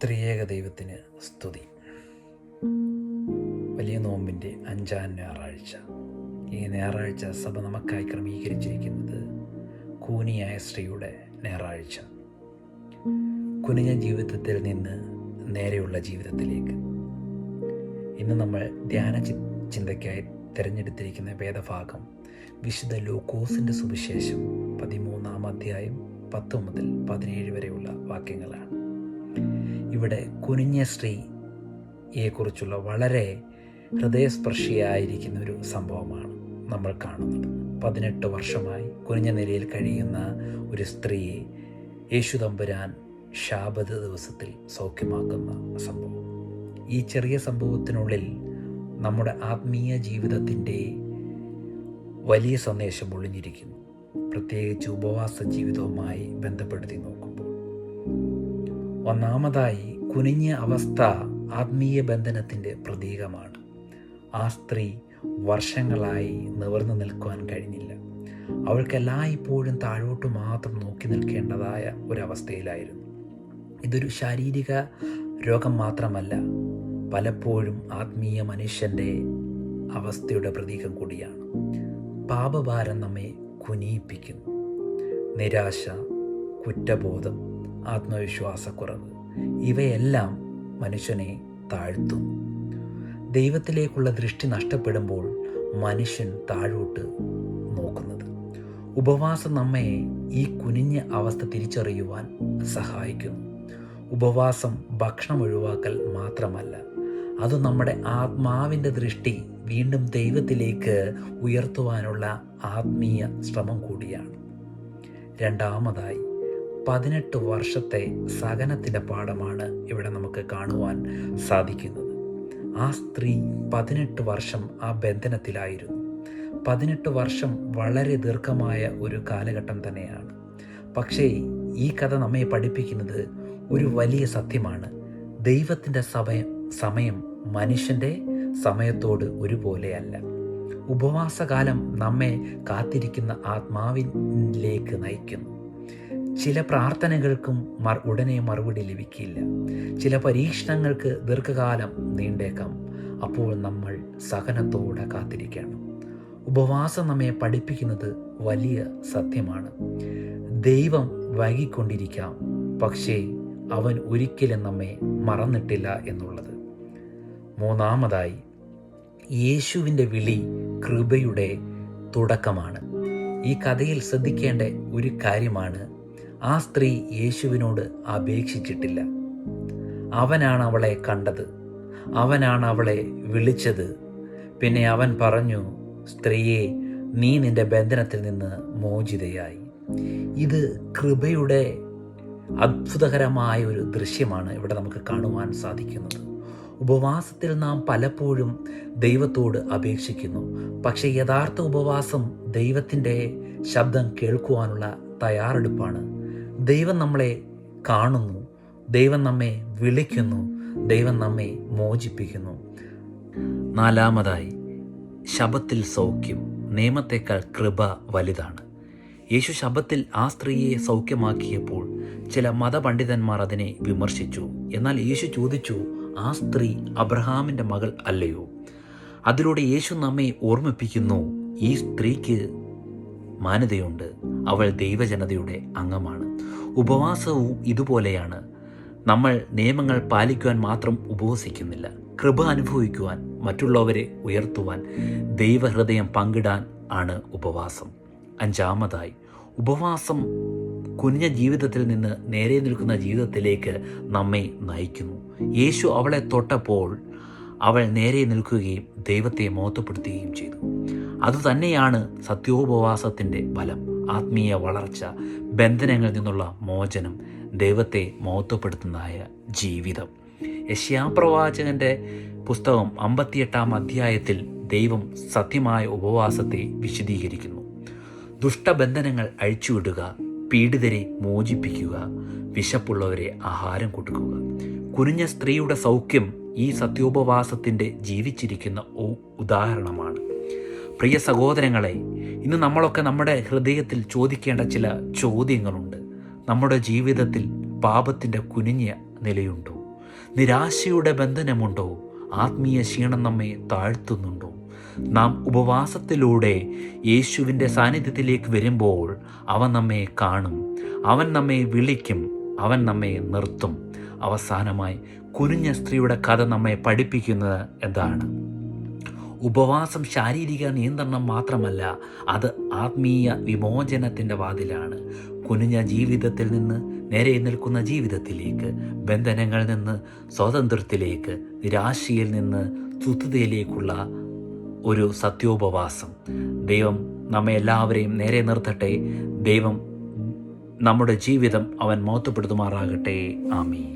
ത്രിയേക ദൈവത്തിന് സ്തുതി. വലിയ നോമ്പിൻ്റെ 5-ാം ഞായറാഴ്ച. ഈ ഞായറാഴ്ച സഭ നമുക്കായി ക്രമീകരിച്ചിരിക്കുന്നത് കൂനിയായ സ്ത്രീയുടെ ഞായറാഴ്ച. കുനിഞ്ഞ ജീവിതത്തിൽ നിന്ന് നേരെയുള്ള ജീവിതത്തിലേക്ക്. ഇന്ന് നമ്മൾ ധ്യാന ചിന്തയ്ക്കായി തിരഞ്ഞെടുത്തിരിക്കുന്ന വേദഭാഗം വിശുദ്ധ ലൂക്കോസിൻ്റെ സുവിശേഷം 13-ാം അധ്യായം 10 മുതൽ 17 വരെയുള്ള വാക്യങ്ങളാണ്. ഇവിടെ കുനിഞ്ഞ സ്ത്രീയെക്കുറിച്ചുള്ള വളരെ ഹൃദയസ്പർശിയായിരിക്കുന്ന ഒരു സംഭവമാണ് നമ്മൾ കാണുന്നത്. 18 വർഷമായി കുനിഞ്ഞ നിലയിൽ കഴിയുന്ന ഒരു സ്ത്രീയെ യേശു തമ്പുരാൻ ശാബത്ത് ദിവസത്തിൽ സൗഖ്യമാക്കുന്ന സംഭവം. ഈ ചെറിയ സംഭവത്തിനുള്ളിൽ നമ്മുടെ ആത്മീയ ജീവിതത്തിൻ്റെ വലിയ സന്ദേശം ഒളിഞ്ഞിരിക്കുന്നു. പ്രത്യേകിച്ച് ഉപവാസ ജീവിതവുമായി ബന്ധപ്പെടുത്തി നോക്കുമ്പോൾ, ഒന്നാമതായി കുനിഞ്ഞ അവസ്ഥ ആത്മീയ ബന്ധനത്തിൻ്റെ പ്രതീകമാണ്. ആ സ്ത്രീ വർഷങ്ങളായി നിവർന്നു നിൽക്കുവാൻ കഴിഞ്ഞില്ല. അവൾക്കെല്ലായ്പ്പോഴും താഴോട്ട് മാത്രം നോക്കി നിൽക്കേണ്ടതായ ഒരവസ്ഥയിലായിരുന്നു. ഇതൊരു ശാരീരിക രോഗം മാത്രമല്ല, പലപ്പോഴും ആത്മീയ മനുഷ്യൻ്റെ അവസ്ഥയുടെ പ്രതീകം കൂടിയാണ്. പാപഭാരം നമ്മെ കുനിയിപ്പിക്കുന്നു. നിരാശ, കുറ്റബോധം, ആത്മവിശ്വാസക്കുറവ് ഇവയെല്ലാം മനുഷ്യനെ താഴ്ത്തുന്നു. ദൈവത്തിലേക്കുള്ള ദൃഷ്ടി നഷ്ടപ്പെടുമ്പോൾ മനുഷ്യൻ താഴോട്ട് നോക്കുന്നത്. ഉപവാസം നമ്മെ ഈ കുനിഞ്ഞ അവസ്ഥ തിരിച്ചറിയുവാൻ സഹായിക്കുന്നു. ഉപവാസം ഭക്ഷണം ഒഴിവാക്കൽ മാത്രമല്ല, അത് നമ്മുടെ ആത്മാവിൻ്റെ ദൃഷ്ടി വീണ്ടും ദൈവത്തിലേക്ക് ഉയർത്തുവാനുള്ള ആത്മീയ ശ്രമം കൂടിയാണ്. രണ്ടാമതായി 18 വർഷത്തെ സഹനത്തിൻ്റെ പാഠമാണ് ഇവിടെ നമുക്ക് കാണുവാൻ സാധിക്കുന്നത്. ആ സ്ത്രീ 18 വർഷം ആ ബന്ധനത്തിലായിരുന്നു. 18 വർഷം വളരെ ദീർഘമായ ഒരു കാലഘട്ടം തന്നെയാണ്. പക്ഷേ ഈ കഥ നമ്മെ പഠിപ്പിക്കുന്നത് ഒരു വലിയ സത്യമാണ്. ദൈവത്തിൻ്റെ സമയം മനുഷ്യൻ്റെ സമയത്തോട് ഒരുപോലെയല്ല. ഉപവാസകാലം നമ്മെ കാത്തിരിക്കുന്ന ആത്മാവിലേക്ക് നയിക്കുന്നു. ചില പ്രാർത്ഥനകൾക്കും ഉടനെ മറുപടി ലഭിക്കില്ല. ചില പരീക്ഷണങ്ങൾക്ക് ദീർഘകാലം നീണ്ടേക്കാം. അപ്പോൾ നമ്മൾ സഹനത്തോടെ കാത്തിരിക്കണം. ഉപവാസം നമ്മെ പഠിപ്പിക്കുന്നത് വലിയ സത്യമാണ്. ദൈവം വൈകിക്കൊണ്ടിരിക്കാം, പക്ഷേ അവൻ ഒരിക്കലും നമ്മെ മറന്നിട്ടില്ല എന്നുള്ളത്. മൂന്നാമതായി, യേശുവിൻ്റെ വിളി കൃപയുടെ തുടക്കമാണ്. ഈ കഥയിൽ ശ്രദ്ധിക്കേണ്ട ഒരു കാര്യമാണ്, ആ സ്ത്രീ യേശുവിനോട് അപേക്ഷിച്ചിട്ടില്ല. അവനാണ് അവളെ കണ്ടത്, അവനാണ് അവളെ വിളിച്ചത്. പിന്നെ അവൻ പറഞ്ഞു, സ്ത്രീയെ, നീ നിന്റെ ബന്ധനത്തിൽ നിന്ന് മോചിതയായി. ഇത് കൃപയുടെ അത്ഭുതകരമായ ഒരു ദൃശ്യമാണ് ഇവിടെ നമുക്ക് കാണുവാൻ സാധിക്കുന്നത്. ഉപവാസത്തിൽ നാം പലപ്പോഴും ദൈവത്തോട് അപേക്ഷിക്കുന്നു, പക്ഷേ യഥാർത്ഥ ഉപവാസം ദൈവത്തിൻ്റെ ശബ്ദം കേൾക്കുവാനുള്ള തയ്യാറെടുപ്പാണ്. ദൈവം നമ്മളെ കാണുന്നു, ദൈവം നമ്മെ വിളിക്കുന്നു, ദൈവം നമ്മെ മോചിപ്പിക്കുന്നു. നാലാമതായി, ശബത്തിൽ സൗഖ്യം. നിയമത്തേക്കാൾ കൃപ വലുതാണ്. യേശു ശബത്തിൽ ആ സ്ത്രീയെ സൗഖ്യമാക്കിയപ്പോൾ ചില മതപണ്ഡിതന്മാർ അതിനെ വിമർശിച്ചു. എന്നാൽ യേശു ചോദിച്ചു, ആ സ്ത്രീ അബ്രഹാമിൻ്റെ മകൾ അല്ലയോ? അതിലൂടെ യേശു നമ്മെ ഓർമ്മിപ്പിക്കുന്നു, ഈ സ്ത്രീക്ക് മാന്യതയുണ്ട്, അവൾ ദൈവജനതയുടെ അംഗമാണ്. ഉപവാസവും ഇതുപോലെയാണ്. നമ്മൾ നിയമങ്ങൾ പാലിക്കുവാൻ മാത്രം ഉപവസിക്കുന്നില്ല, കൃപ അനുഭവിക്കുവാൻ, മറ്റുള്ളവരെ ഉയർത്തുവാൻ, ദൈവഹൃദയം പങ്കിടാൻ ആണ് ഉപവാസം. അഞ്ചാമതായി, ഉപവാസം കുനിഞ്ഞ ജീവിതത്തിൽ നിന്ന് നേരെ നിൽക്കുന്ന ജീവിതത്തിലേക്ക് നമ്മെ നയിക്കുന്നു. യേശു അവളെ തൊട്ടപ്പോൾ അവൾ നേരെ നിൽക്കുകയും ദൈവത്തെ മഹത്വപ്പെടുത്തുകയും ചെയ്തു. അതുതന്നെയാണ് സത്യോപവാസത്തിൻ്റെ ഫലം. ആത്മീയ വളർച്ച, ബന്ധനങ്ങളിൽ നിന്നുള്ള മോചനം, ദൈവത്തെ മഹത്വപ്പെടുത്തുന്നതായ ജീവിതം. യെശയ്യാപ്രവാചകൻ്റെ പുസ്തകം 58-ാം അധ്യായത്തിൽ ദൈവം സത്യമായ ഉപവാസത്തെ വിശദീകരിക്കുന്നു. ദുഷ്ടബന്ധനങ്ങൾ അഴിച്ചുവിടുക, പീഡിതരെ മോചിപ്പിക്കുക, വിശപ്പുള്ളവരെ ആഹാരം കൊടുക്കുക. കുനിഞ്ഞ സ്ത്രീയുടെ സൗഖ്യം ഈ സത്യോപവാസത്തിൻ്റെ ജീവിച്ചിരിക്കുന്ന ഉദാഹരണമാണ്. പ്രിയ സഹോദരങ്ങളെ, ഇന്ന് നമ്മളൊക്കെ നമ്മുടെ ഹൃദയത്തിൽ ചോദിക്കേണ്ട ചില ചോദ്യങ്ങളുണ്ട്. നമ്മുടെ ജീവിതത്തിൽ പാപത്തിൻ്റെ കുനിഞ്ഞ നിലയുണ്ടോ? നിരാശയുടെ ബന്ധനമുണ്ടോ? ആത്മീയ ക്ഷീണം നമ്മെ താഴ്ത്തുന്നുണ്ടോ? നാം ഉപവാസത്തിലൂടെ യേശുവിൻ്റെ സാന്നിധ്യത്തിലേക്ക് വരുമ്പോൾ അവൻ നമ്മെ കാണും, അവൻ നമ്മെ വിളിക്കും, അവൻ നമ്മെ നിർത്തും. അവസാനമായി കുനിഞ്ഞ സ്ത്രീയുടെ കഥ നമ്മെ പഠിപ്പിക്കുന്നത് എന്താണ്? ഉപവാസം ശാരീരിക നിയന്ത്രണം മാത്രമല്ല, അത് ആത്മീയ വിമോചനത്തിൻ്റെ വാതിലാണ്. കുനിഞ്ഞ ജീവിതത്തിൽ നിന്ന് നേരെ നിൽക്കുന്ന ജീവിതത്തിലേക്ക്, ബന്ധനങ്ങളിൽ നിന്ന് സ്വാതന്ത്ര്യത്തിലേക്ക്, നിരാശയിൽ നിന്ന് സ്തുതിയിലേക്കുള്ള ഒരു സത്യോപവാസം. ദൈവം നമ്മെ എല്ലാവരെയും നേരെ നിർത്തട്ടെ. ദൈവം നമ്മുടെ ജീവിതം അവൻ മഹത്വപ്പെടുത്തുമാറാകട്ടെ. ആമീൻ.